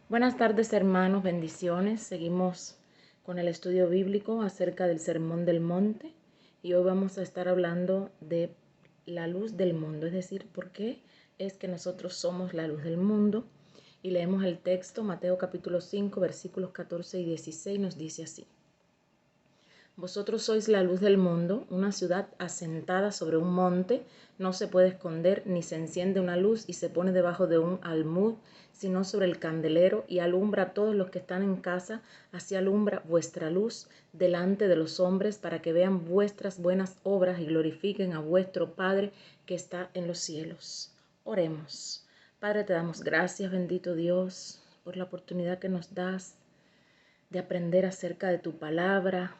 Buenas tardes, hermanos, bendiciones. Seguimos con el estudio bíblico acerca del Sermón del Monte y hoy vamos a estar hablando de la luz del mundo, es decir, por qué es que nosotros somos la luz del mundo. Y leemos el texto, Mateo capítulo 5, versículos 14 y 16, nos dice así. Vosotros sois la luz del mundo, una ciudad asentada sobre un monte, no se puede esconder, ni se enciende una luz y se pone debajo de un almud, sino sobre el candelero, y alumbra a todos los que están en casa. Así alumbra vuestra luz delante de los hombres, para que vean vuestras buenas obras y glorifiquen a vuestro Padre que está en los cielos. Oremos. Padre, te damos gracias, bendito Dios, por la oportunidad que nos das de aprender acerca de tu palabra,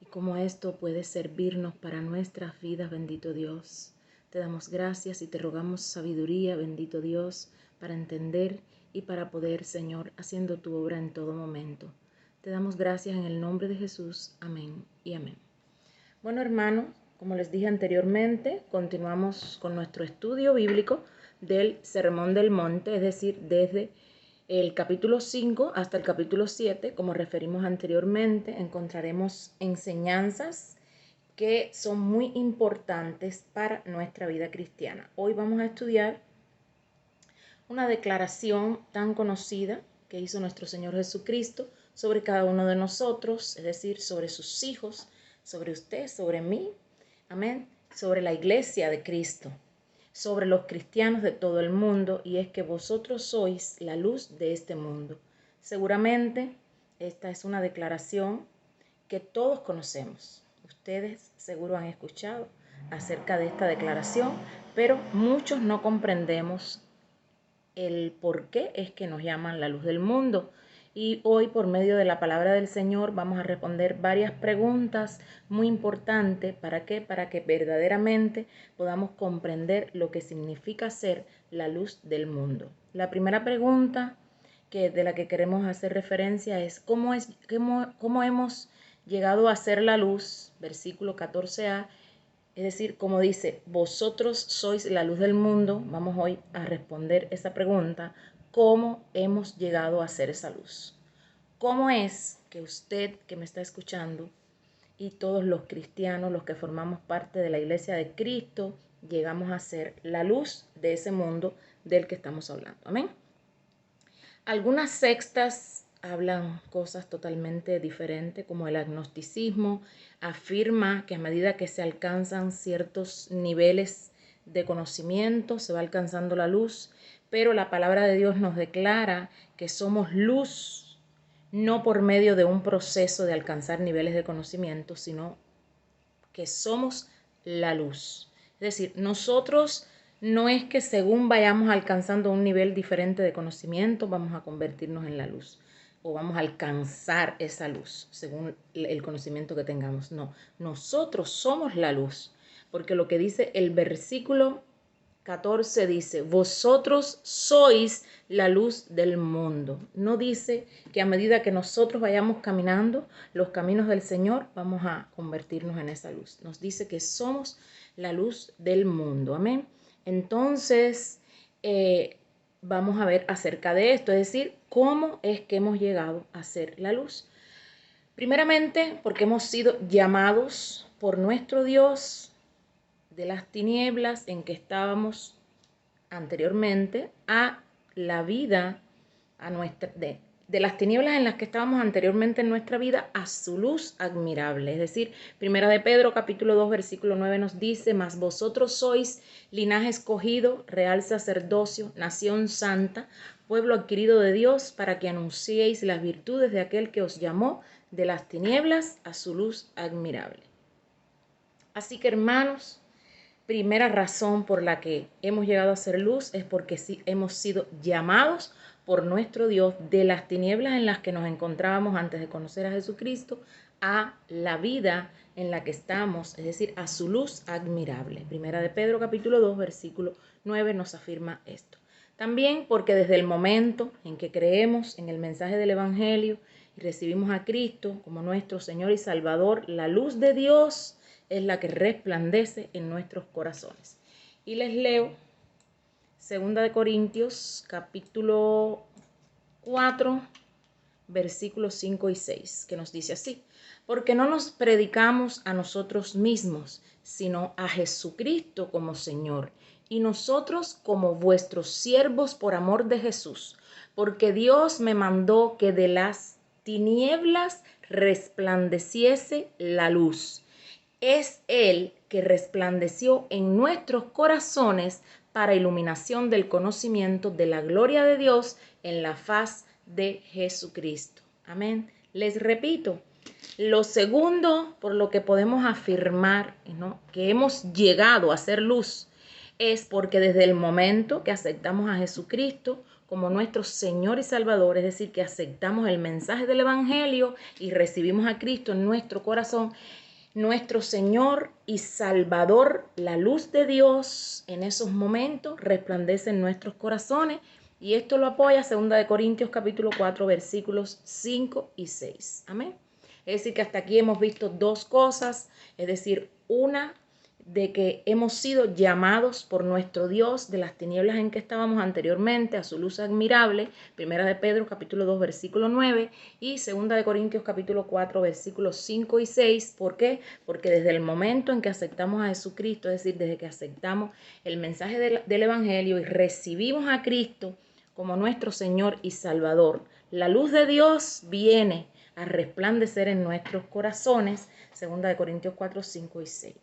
y cómo esto puede servirnos para nuestras vidas, bendito Dios. Te damos gracias y te rogamos sabiduría, bendito Dios, para entender y para poder, Señor, haciendo tu obra en todo momento. Te damos gracias en el nombre de Jesús. Amén y amén. Bueno, hermanos, como les dije anteriormente, continuamos con nuestro estudio bíblico del Sermón del Monte, es decir, desde el capítulo 5 hasta el capítulo 7, como referimos anteriormente, encontraremos enseñanzas que son muy importantes para nuestra vida cristiana. Hoy vamos a estudiar una declaración tan conocida que hizo nuestro Señor Jesucristo sobre cada uno de nosotros, es decir, sobre sus hijos, sobre usted, sobre mí, amén, sobre la iglesia de Cristo, sobre los cristianos de todo el mundo, y es que vosotros sois la luz de este mundo. Seguramente esta es una declaración que todos conocemos. Ustedes seguro han escuchado acerca de esta declaración, pero muchos no comprendemos el por qué es que nos llaman la luz del mundo. Y hoy, por medio de la palabra del Señor, vamos a responder varias preguntas muy importantes. ¿Para qué? Para que verdaderamente podamos comprender lo que significa ser la luz del mundo. La primera pregunta de la que queremos hacer referencia es cómo hemos llegado a ser la luz, versículo 14a. Es decir, como dice, vosotros sois la luz del mundo. Vamos hoy a responder esa pregunta: ¿cómo hemos llegado a ser esa luz? ¿Cómo es que usted que me está escuchando y todos los cristianos, los que formamos parte de la iglesia de Cristo, llegamos a ser la luz de ese mundo del que estamos hablando? Amén. Algunas sectas hablan cosas totalmente diferentes, como el agnosticismo afirma que a medida que se alcanzan ciertos niveles de conocimiento, se va alcanzando la luz, pero la palabra de Dios nos declara que somos luz, no por medio de un proceso de alcanzar niveles de conocimiento, sino que somos la luz. Es decir, nosotros no es que según vayamos alcanzando un nivel diferente de conocimiento, vamos a convertirnos en la luz o vamos a alcanzar esa luz según el conocimiento que tengamos. No, nosotros somos la luz, porque lo que dice el versículo 14 dice, vosotros sois la luz del mundo. No dice que a medida que nosotros vayamos caminando los caminos del Señor, vamos a convertirnos en esa luz. Nos dice que somos la luz del mundo. Amén. Entonces, vamos a ver acerca de esto, es decir, cómo es que hemos llegado a ser la luz. Primeramente, porque hemos sido llamados por nuestro Dios de las tinieblas en que estábamos anteriormente a la vida, de las tinieblas en las que estábamos anteriormente en nuestra vida a su luz admirable. Es decir, Primera de Pedro capítulo 2 versículo 9 nos dice, mas vosotros sois linaje escogido, real sacerdocio, nación santa, pueblo adquirido de Dios, para que anunciéis las virtudes de aquel que os llamó de las tinieblas a su luz admirable. Así que, hermanos, primera razón por la que hemos llegado a ser luz es porque sí hemos sido llamados por nuestro Dios de las tinieblas en las que nos encontrábamos antes de conocer a Jesucristo a la vida en la que estamos, es decir, a su luz admirable. Primera de Pedro capítulo 2 versículo 9 nos afirma esto. También porque desde el momento en que creemos en el mensaje del Evangelio y recibimos a Cristo como nuestro Señor y Salvador, la luz de Dios es la que resplandece en nuestros corazones. Y les leo 2 de Corintios, capítulo 4, versículos 5 y 6, que nos dice así: porque no nos predicamos a nosotros mismos, sino a Jesucristo como Señor, y nosotros como vuestros siervos por amor de Jesús, porque Dios me mandó que de las tinieblas resplandeciese la luz. Es Él que resplandeció en nuestros corazones para iluminación del conocimiento de la gloria de Dios en la faz de Jesucristo. Amén. Les repito, lo segundo por lo que podemos afirmar, ¿no?, que hemos llegado a ser luz es porque desde el momento que aceptamos a Jesucristo como nuestro Señor y Salvador, es decir, que aceptamos el mensaje del Evangelio y recibimos a Cristo en nuestro corazón, nuestro Señor y Salvador, la luz de Dios en esos momentos resplandece en nuestros corazones, y esto lo apoya 2 Corintios capítulo 4 versículos 5 y 6. Amén. Es decir, que hasta aquí hemos visto dos cosas, es decir, una, de que hemos sido llamados por nuestro Dios de las tinieblas en que estábamos anteriormente a su luz admirable, 1 Pedro capítulo 2 versículo 9 y 2 Corintios capítulo 4 versículos 5 y 6. ¿Por qué? Porque desde el momento en que aceptamos a Jesucristo, es decir, desde que aceptamos el mensaje del Evangelio y recibimos a Cristo como nuestro Señor y Salvador, la luz de Dios viene a resplandecer en nuestros corazones, 2 Corintios 4, 5 y 6.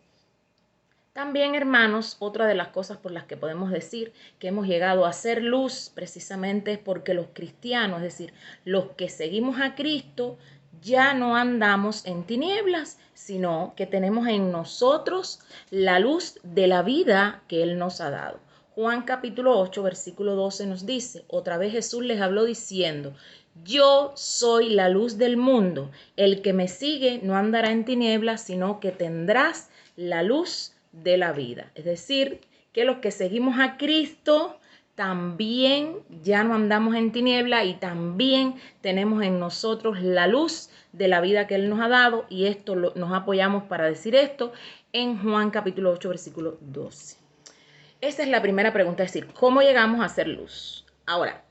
También, hermanos, otra de las cosas por las que podemos decir que hemos llegado a ser luz precisamente es porque los cristianos, es decir, los que seguimos a Cristo, ya no andamos en tinieblas, sino que tenemos en nosotros la luz de la vida que Él nos ha dado. Juan capítulo 8, versículo 12 nos dice: otra vez Jesús les habló diciendo: yo soy la luz del mundo, el que me sigue no andará en tinieblas, sino que tendrás la luz de la vida. Es decir, que los que seguimos a Cristo también ya no andamos en tiniebla y también tenemos en nosotros la luz de la vida que Él nos ha dado, y esto nos apoyamos para decir esto en Juan capítulo 8 versículo 12. Esa es la primera pregunta, es decir, ¿cómo llegamos a ser luz? Ahora,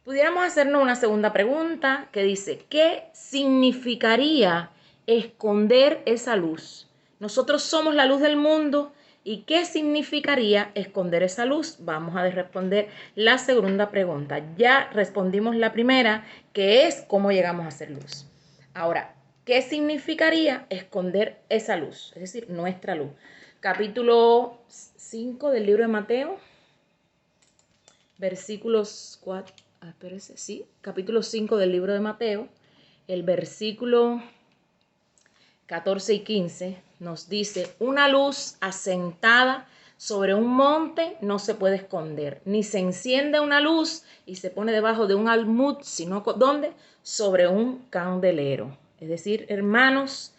pudiéramos hacernos una segunda pregunta que dice: ¿qué significaría esconder esa luz? Nosotros somos la luz del mundo, ¿y qué significaría esconder esa luz? Vamos a responder la segunda pregunta. Ya respondimos la primera, que es cómo llegamos a ser luz. Ahora, ¿qué significaría esconder esa luz? Es decir, nuestra luz. Capítulo 5 del libro de Mateo, versículos 4, capítulo 5 del libro de Mateo, el versículo 14 y 15 nos dice: una luz asentada sobre un monte no se puede esconder, ni se enciende una luz y se pone debajo de un almud, sino ¿dónde? Sobre un candelero. Es decir, hermanos,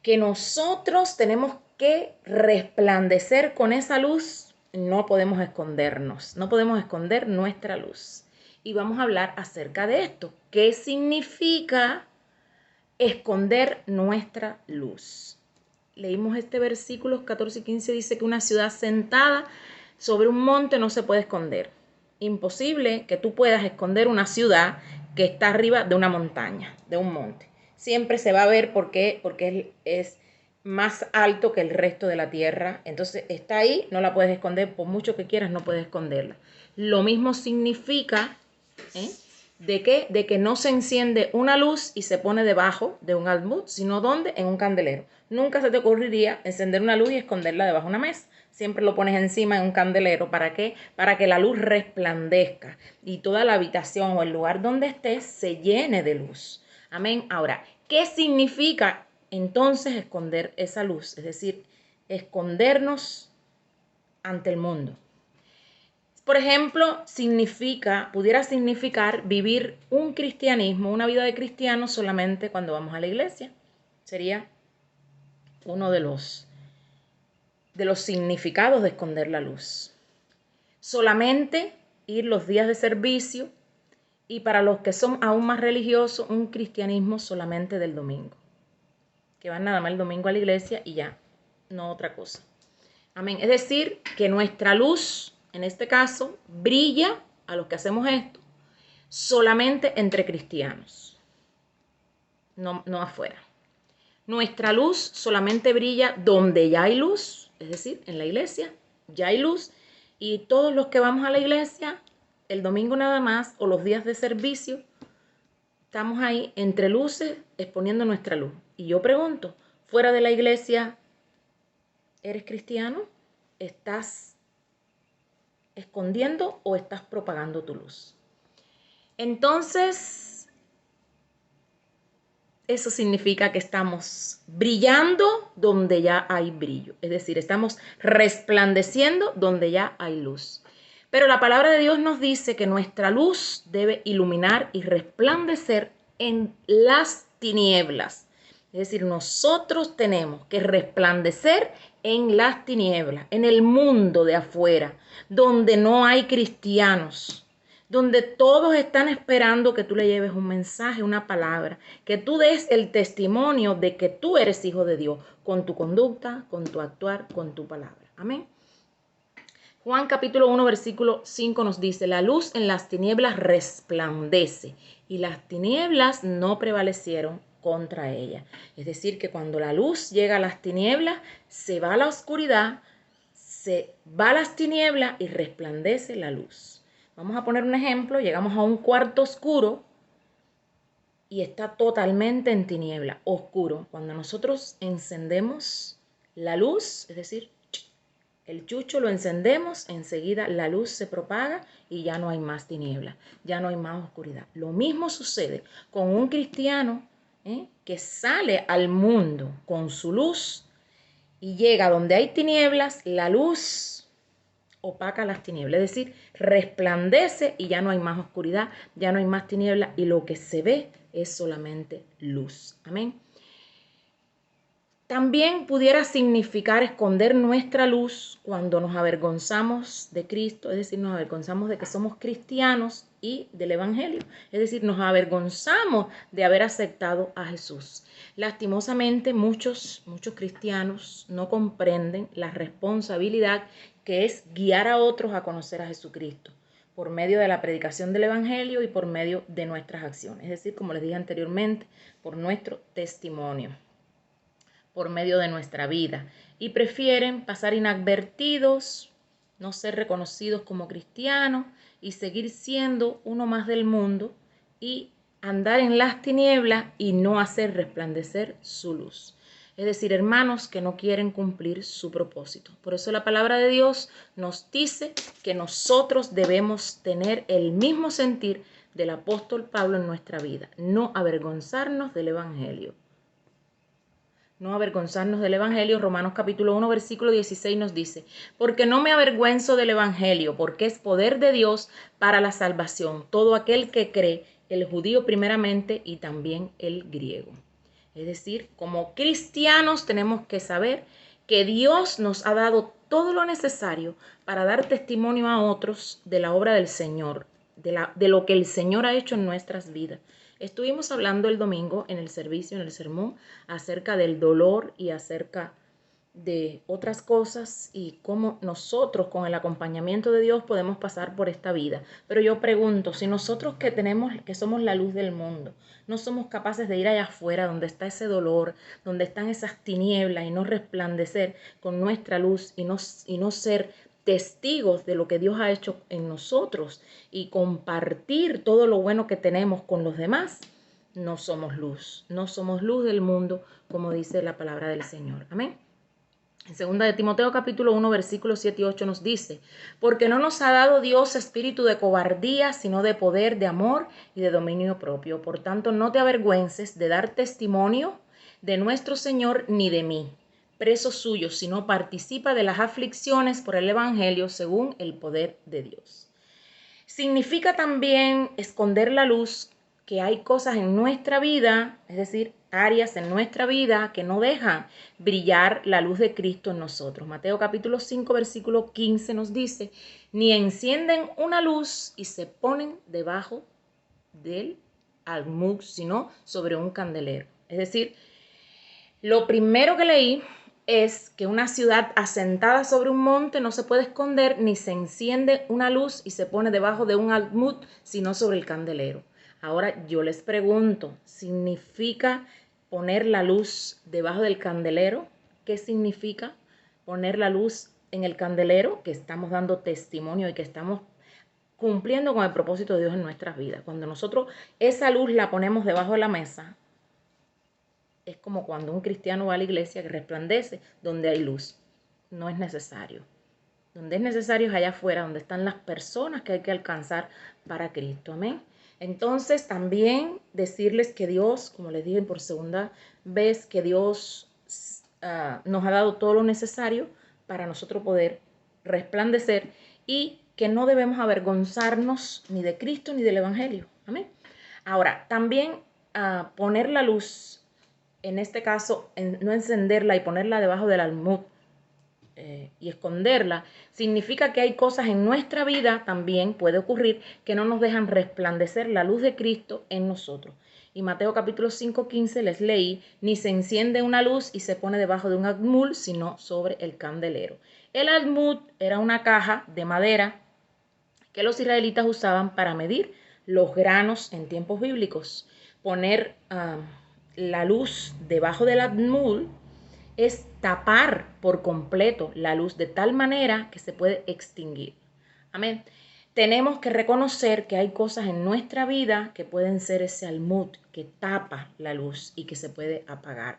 que nosotros tenemos que resplandecer con esa luz, no podemos escondernos, no podemos esconder nuestra luz. Y vamos a hablar acerca de esto. ¿Qué significa esconder nuestra luz? Leímos este versículo 14 y 15, dice que una ciudad sentada sobre un monte no se puede esconder. Imposible que tú puedas esconder una ciudad que está arriba de una montaña, de un monte. Siempre se va a ver porque es más alto que el resto de la tierra. Entonces está ahí, no la puedes esconder, por mucho que quieras no puedes esconderla. Lo mismo significa, ¿de qué? De que no se enciende una luz y se pone debajo de un almud, sino ¿dónde? En un candelero. Nunca se te ocurriría encender una luz y esconderla debajo de una mesa. Siempre lo pones encima de un candelero. ¿Para qué? Para que la luz resplandezca y toda la habitación o el lugar donde estés se llene de luz. Amén. Ahora, ¿qué significa entonces esconder esa luz? Es decir, escondernos ante el mundo. Por ejemplo, pudiera significar vivir un cristianismo, una vida de cristiano solamente cuando vamos a la iglesia. Sería uno de los significados de esconder la luz. Solamente ir los días de servicio, y para los que son aún más religiosos, un cristianismo solamente del domingo. Que van nada más el domingo a la iglesia y ya, no otra cosa. Amén. Es decir, que nuestra luz, en este caso, brilla a los que hacemos esto, solamente entre cristianos, no afuera. Nuestra luz solamente brilla donde ya hay luz, es decir, en la iglesia ya hay luz, y todos los que vamos a la iglesia, el domingo nada más, o los días de servicio, estamos ahí entre luces exponiendo nuestra luz. Y yo pregunto, fuera de la iglesia, ¿eres cristiano? ¿Estás escondiendo o estás propagando tu luz? Entonces, eso significa que estamos brillando donde ya hay brillo. Es decir, estamos resplandeciendo donde ya hay luz. Pero la palabra de Dios nos dice que nuestra luz debe iluminar y resplandecer en las tinieblas. Es decir, nosotros tenemos que resplandecer en las tinieblas, en el mundo de afuera, donde no hay cristianos, donde todos están esperando que tú le lleves un mensaje, una palabra, que tú des el testimonio de que tú eres hijo de Dios, con tu conducta, con tu actuar, con tu palabra. Amén. Juan capítulo 1, versículo 5 nos dice, la luz en las tinieblas resplandece y las tinieblas no prevalecieron contra ella. Es decir, que cuando la luz llega a las tinieblas, se va a la oscuridad, se va a las tinieblas y resplandece la luz. Vamos a poner un ejemplo, llegamos a un cuarto oscuro y está totalmente en tiniebla, oscuro. Cuando nosotros encendemos la luz, es decir, el chucho lo encendemos, enseguida la luz se propaga y ya no hay más tiniebla, ya no hay más oscuridad. Lo mismo sucede con un cristiano que sale al mundo con su luz y llega donde hay tinieblas, la luz opaca las tinieblas, es decir, resplandece y ya no hay más oscuridad, ya no hay más tiniebla y lo que se ve es solamente luz. Amén. También pudiera significar esconder nuestra luz cuando nos avergonzamos de Cristo, es decir, nos avergonzamos de que somos cristianos y del Evangelio, es decir, nos avergonzamos de haber aceptado a Jesús. Lastimosamente, muchos cristianos no comprenden la responsabilidad que es guiar a otros a conocer a Jesucristo por medio de la predicación del Evangelio y por medio de nuestras acciones, es decir, como les dije anteriormente, por nuestro testimonio, por medio de nuestra vida, y prefieren pasar inadvertidos, no ser reconocidos como cristianos y seguir siendo uno más del mundo y andar en las tinieblas y no hacer resplandecer su luz. Es decir, hermanos que no quieren cumplir su propósito. Por eso la palabra de Dios nos dice que nosotros debemos tener el mismo sentir del apóstol Pablo en nuestra vida, no avergonzarnos del Evangelio. No avergonzarnos del Evangelio. Romanos capítulo 1, versículo 16 nos dice, porque no me avergüenzo del Evangelio, porque es poder de Dios para la salvación, todo aquel que cree, el judío primeramente y también el griego. Es decir, como cristianos tenemos que saber que Dios nos ha dado todo lo necesario para dar testimonio a otros de la obra del Señor, de lo que el Señor ha hecho en nuestras vidas. Estuvimos hablando el domingo en el servicio, en el sermón, acerca del dolor y acerca de otras cosas y cómo nosotros con el acompañamiento de Dios podemos pasar por esta vida. Pero yo pregunto, si nosotros que somos la luz del mundo, no somos capaces de ir allá afuera donde está ese dolor, donde están esas tinieblas y no resplandecer con nuestra luz y no ser testigos de lo que Dios ha hecho en nosotros y compartir todo lo bueno que tenemos con los demás, no somos luz del mundo, como dice la palabra del Señor. Amén. En 2 de Timoteo capítulo 1, versículos 7 y 8 nos dice, porque no nos ha dado Dios espíritu de cobardía, sino de poder, de amor y de dominio propio. Por tanto, no te avergüences de dar testimonio de nuestro Señor ni de mí, preso suyo, sino participa de las aflicciones por el Evangelio según el poder de Dios. Significa también esconder la luz, que hay cosas en nuestra vida, es decir, áreas en nuestra vida que no dejan brillar la luz de Cristo en nosotros. Mateo capítulo 5, versículo 15 nos dice, ni encienden una luz y se ponen debajo del almud, sino sobre un candelero. Es decir, lo primero que leí es que una ciudad asentada sobre un monte no se puede esconder, ni se enciende una luz y se pone debajo de un almud, sino sobre el candelero. Ahora yo les pregunto, ¿significa poner la luz debajo del candelero? ¿Qué significa poner la luz en el candelero? Que estamos dando testimonio y que estamos cumpliendo con el propósito de Dios en nuestras vidas. Cuando nosotros esa luz la ponemos debajo de la mesa, es como cuando un cristiano va a la iglesia que resplandece donde hay luz. No es necesario. Donde es necesario es allá afuera, donde están las personas que hay que alcanzar para Cristo. Amén. Entonces también decirles que Dios, como les dije por segunda vez, que Dios nos ha dado todo lo necesario para nosotros poder resplandecer y que no debemos avergonzarnos ni de Cristo ni del Evangelio. Amén. Ahora, también poner la luz, en este caso, no encenderla y ponerla debajo del almud y esconderla, significa que hay cosas en nuestra vida, también puede ocurrir, que no nos dejan resplandecer la luz de Cristo en nosotros. Y Mateo capítulo 5:15 les leí, ni se enciende una luz y se pone debajo de un almud, sino sobre el candelero. El almud era una caja de madera que los israelitas usaban para medir los granos en tiempos bíblicos. Poner la luz debajo del almud es tapar por completo la luz de tal manera que se puede extinguir. Amén. Tenemos que reconocer que hay cosas en nuestra vida que pueden ser ese almud que tapa la luz y que se puede apagar.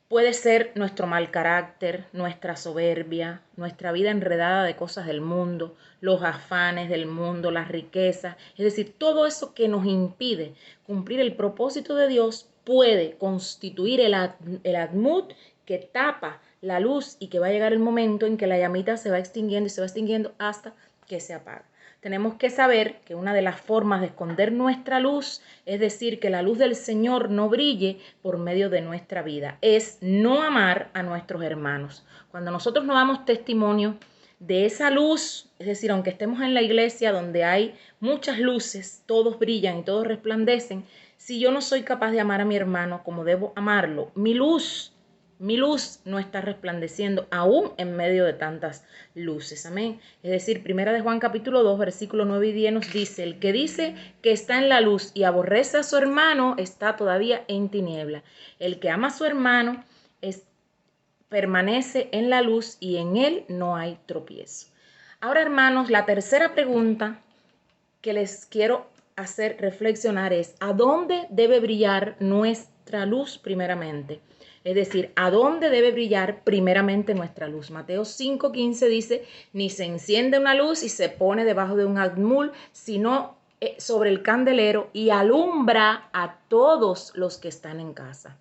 Puede ser nuestro mal carácter, nuestra soberbia, nuestra vida enredada de cosas del mundo, los afanes del mundo, las riquezas, es decir, todo eso que nos impide cumplir el propósito de Dios puede constituir el almud que tapa la luz y que va a llegar el momento en que la llamita se va extinguiendo y se va extinguiendo hasta que se apaga. Tenemos que saber que una de las formas de esconder nuestra luz, es decir, que la luz del Señor no brille por medio de nuestra vida, es no amar a nuestros hermanos. Cuando nosotros no damos testimonio de esa luz, es decir, aunque estemos en la iglesia donde hay muchas luces, todos brillan y todos resplandecen, si yo no soy capaz de amar a mi hermano como debo amarlo, mi luz no está resplandeciendo aún en medio de tantas luces. Amén. Es decir, primera de Juan capítulo 2, versículo 9 y 10 nos dice, el que dice que está en la luz y aborrece a su hermano está todavía en tiniebla. El que ama a su hermano permanece en la luz y en él no hay tropiezo. Ahora, hermanos, la tercera pregunta que les quiero hacer reflexionar es, ¿a dónde debe brillar nuestra luz primeramente? Es decir, ¿a dónde debe brillar primeramente nuestra luz? Mateo 5:15 dice, ni se enciende una luz y se pone debajo de un almud, sino sobre el candelero y alumbra a todos los que están en casa.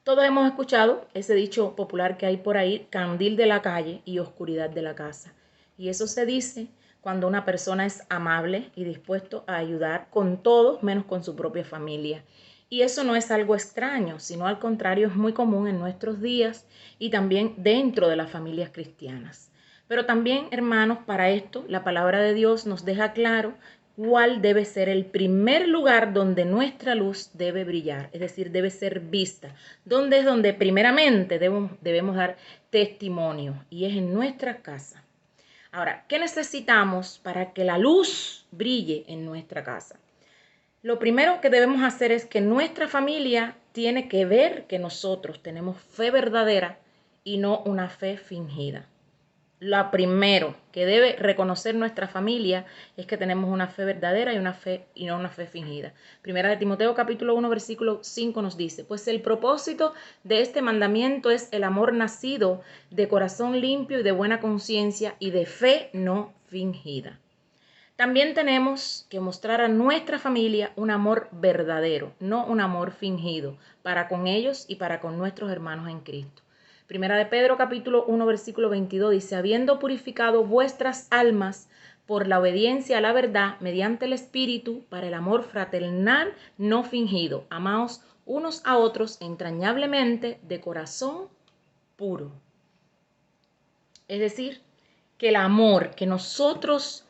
Todos hemos escuchado ese dicho popular que hay por ahí, candil de la calle y oscuridad de la casa. Y eso se dice cuando una persona es amable y dispuesto a ayudar con todos menos con su propia familia. Y eso no es algo extraño, sino al contrario es muy común en nuestros días y también dentro de las familias cristianas. Pero también, hermanos, para esto la palabra de Dios nos deja claro cuál debe ser el primer lugar donde nuestra luz debe brillar, es decir, debe ser vista, donde es donde primeramente debemos dar testimonio y es en nuestra casa. Ahora, ¿qué necesitamos para que la luz brille en nuestra casa? Lo primero que debemos hacer es que nuestra familia tiene que ver que nosotros tenemos fe verdadera y no una fe fingida. Lo primero que debe reconocer nuestra familia es que tenemos una fe verdadera y no una fe fingida. Primera de Timoteo capítulo 1 versículo 5 nos dice, pues el propósito de este mandamiento es el amor nacido de corazón limpio y de buena conciencia y de fe no fingida. También tenemos que mostrar a nuestra familia un amor verdadero, no un amor fingido, para con ellos y para con nuestros hermanos en Cristo. Primera de Pedro capítulo 1 versículo 22 dice, habiendo purificado vuestras almas por la obediencia a la verdad mediante el Espíritu para el amor fraternal no fingido, amaos unos a otros entrañablemente de corazón puro. Es decir, que el amor que nosotros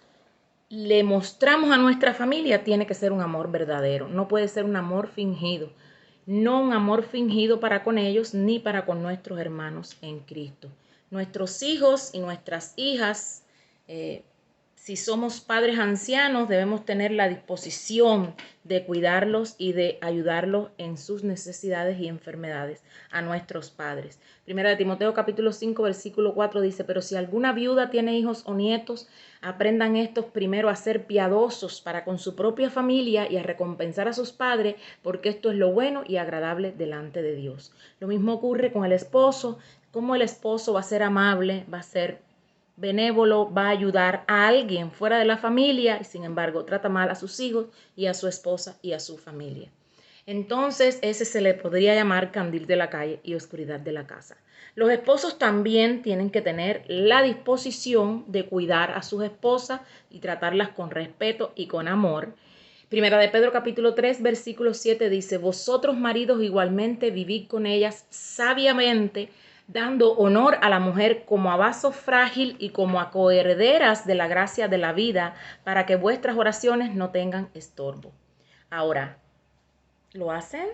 le mostramos a nuestra familia tiene que ser un amor verdadero, no puede ser un amor fingido. no un amor fingido para con ellos ni para con nuestros hermanos en Cristo. Nuestros hijos y nuestras hijas, si somos padres ancianos, debemos tener la disposición de cuidarlos y de ayudarlos en sus necesidades y enfermedades a nuestros padres. Primera de Timoteo capítulo 5 versículo 4 dice, pero si alguna viuda tiene hijos o nietos, aprendan estos primero a ser piadosos para con su propia familia y a recompensar a sus padres, porque esto es lo bueno y agradable delante de Dios. Lo mismo ocurre con el esposo, como el esposo va a ser amable, va a ser benévolo, va a ayudar a alguien fuera de la familia y sin embargo trata mal a sus hijos y a su esposa y a su familia. Entonces ese se le podría llamar candil de la calle y oscuridad de la casa. Los esposos también tienen que tener la disposición de cuidar a sus esposas y tratarlas con respeto y con amor. Primera de Pedro capítulo 3 versículo 7 dice, vosotros maridos igualmente vivid con ellas sabiamente, dando honor a la mujer como a vaso frágil y como a coherederas de la gracia de la vida, para que vuestras oraciones no tengan estorbo. Ahora, ¿lo hacen?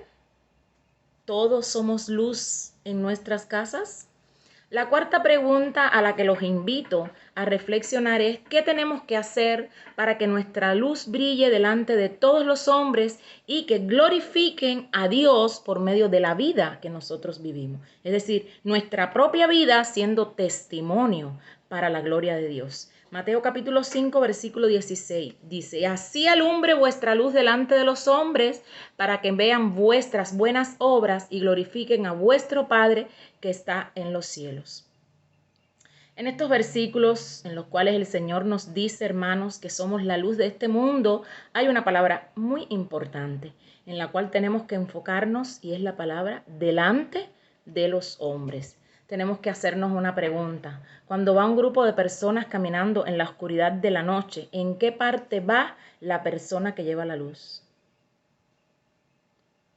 ¿Todos somos luz en nuestras casas? La cuarta pregunta a la que los invito a reflexionar es ¿qué tenemos que hacer para que nuestra luz brille delante de todos los hombres y que glorifiquen a Dios por medio de la vida que nosotros vivimos? Es decir, nuestra propia vida siendo testimonio para la gloria de Dios. Mateo capítulo 5 versículo 16 dice, así alumbre vuestra luz delante de los hombres para que vean vuestras buenas obras y glorifiquen a vuestro Padre que está en los cielos. En estos versículos en los cuales el Señor nos dice, hermanos, que somos la luz de este mundo, hay una palabra muy importante en la cual tenemos que enfocarnos y es la palabra delante de los hombres. Tenemos que hacernos una pregunta. Cuando va un grupo de personas caminando en la oscuridad de la noche, ¿en qué parte va la persona que lleva la luz?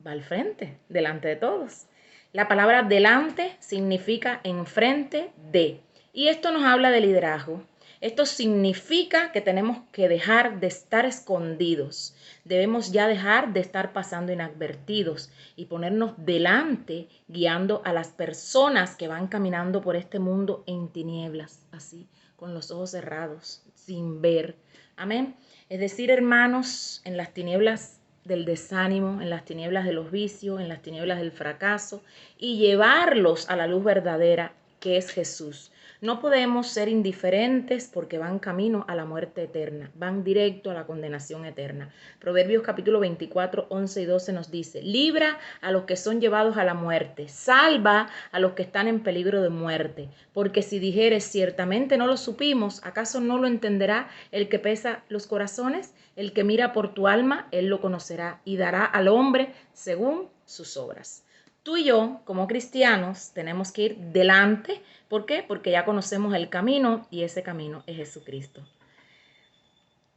Va al frente, delante de todos. La palabra delante significa enfrente de. Y esto nos habla de liderazgo. Esto significa que tenemos que dejar de estar escondidos. Debemos ya dejar de estar pasando inadvertidos y ponernos delante, guiando a las personas que van caminando por este mundo en tinieblas, así, con los ojos cerrados, sin ver. Amén. Es decir, hermanos, en las tinieblas del desánimo, en las tinieblas de los vicios, en las tinieblas del fracaso y llevarlos a la luz verdadera que es Jesús. No podemos ser indiferentes porque van camino a la muerte eterna, van directo a la condenación eterna. Proverbios capítulo 24, 11 y 12 nos dice, libra a los que son llevados a la muerte, salva a los que están en peligro de muerte, porque si dijeres ciertamente no lo supimos, ¿acaso no lo entenderá el que pesa los corazones? El que mira por tu alma, él lo conocerá y dará al hombre según sus obras. Tú y yo, como cristianos, tenemos que ir delante. ¿Por qué? Porque ya conocemos el camino y ese camino es Jesucristo.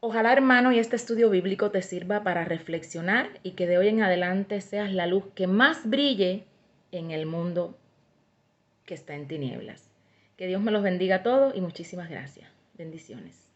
Ojalá, hermano, y este estudio bíblico te sirva para reflexionar y que de hoy en adelante seas la luz que más brille en el mundo que está en tinieblas. Que Dios me los bendiga a todos y muchísimas gracias. Bendiciones.